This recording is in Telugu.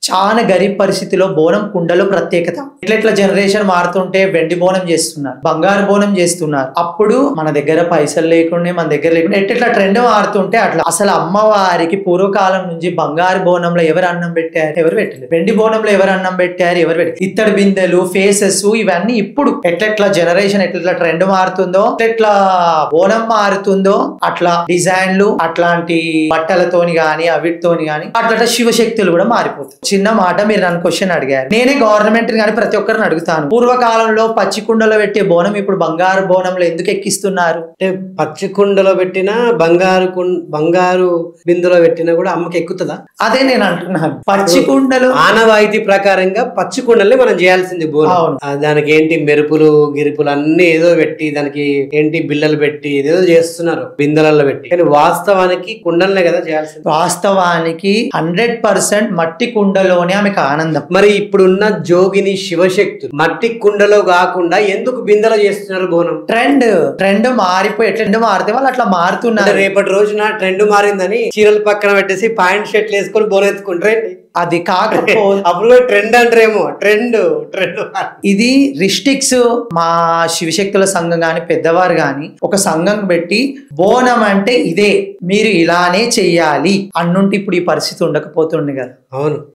చాలా గరీబ్ పరిస్థితిలో బోనం కుండలు ప్రత్యేకత. ఎట్లెట్లా జనరేషన్ మారుతుంటే వెండి బోనం చేస్తున్నారు, బంగారు బోనం చేస్తున్నారు. అప్పుడు మన దగ్గర పైసలు లేకుండా, మన దగ్గర లేకుండా ఎట్లా ట్రెండ్ మారుతుంటే అట్లా. అసలు అమ్మవారికి పూర్వకాలం నుంచి బంగారు బోనంలో ఎవరు అన్నం పెట్టారు, ఎవరు పెట్టలేదు. వెండి బోనంలో ఎవరు అన్నం పెట్టారు, ఎవరు పెట్టారు. ఇత్తడి బిందెలు, ఫేసెస్, ఇవన్నీ ఇప్పుడు ఎట్లెట్లా జనరేషన్ ఎట్లా ట్రెండ్ మారుతుందో, ఎట్లా బోనం మారుతుందో అట్లా డిజైన్లు అట్లాంటి బట్టలతోని గాని అవిటితోని గాని అట్లా శివశక్తులు కూడా మారిపోతాయి. చిన్న మాట, మీరు నన్ను క్వశ్చన్ అడిగారు, నేనే గవర్నమెంట్ గానీ ప్రతి ఒక్కరిని అడుగుతాను. పూర్వకాలంలో పచ్చి కుండలో పెట్టే బోనం ఇప్పుడు బంగారు బోనంలో ఎందుకు ఎక్కిస్తున్నారు? అంటే పచ్చి కుండలో పెట్టిన బంగారు బిందులో పెట్టినా కూడా అమ్మకి ఎక్కుతుందా? అదే నేను అంటున్నాను. పచ్చి కుండలు ఆనవాయితీ ప్రకారంగా పచ్చి కుండల్ని మనం చేయాల్సింది బోనం. దానికి ఏంటి మెరుపులు గిరుపులు అన్ని ఏదో పెట్టి, దానికి ఏంటి బిల్లలు పెట్టి ఏదో చేస్తున్నారు బిందెలలో పెట్టి. కానీ వాస్తవానికి కుండలనే కదా చేయాల్సింది. వాస్తవానికి 100% మట్టి కుండలోనే ఆమెకు ఆనందం. మరి ఇప్పుడున్న జోగిని శివశక్తులు మట్టి కుండలో కాకుండా ఎందుకు బిందెలో చేస్తున్నారు బోనం? ట్రెండ్ మారిపోయి ట్రెండ్ మారితే వాళ్ళు అట్లా మారుతున్నారు. రేపటి రోజున ట్రెండ్ మారిందని చీరలు పక్కన పెట్టేసి పాయింట్ షర్ట్లు వేసుకొని బోనం ఎత్తుకుంటారండి. అది కాకపోతే అప్పుడు ట్రెండ్ అంటారేమో. ట్రెండ్ ఇది రిస్ట్రిక్ట్స్. మా శివశక్తుల సంఘం గాని పెద్దవారు గాని ఒక సంఘం పెట్టి బోనం అంటే ఇదే, మీరు ఇలానే చెయ్యాలి అన్నుంటే ఇప్పుడు ఈ పరిస్థితి ఉండకపోతుండే కదా. అవును.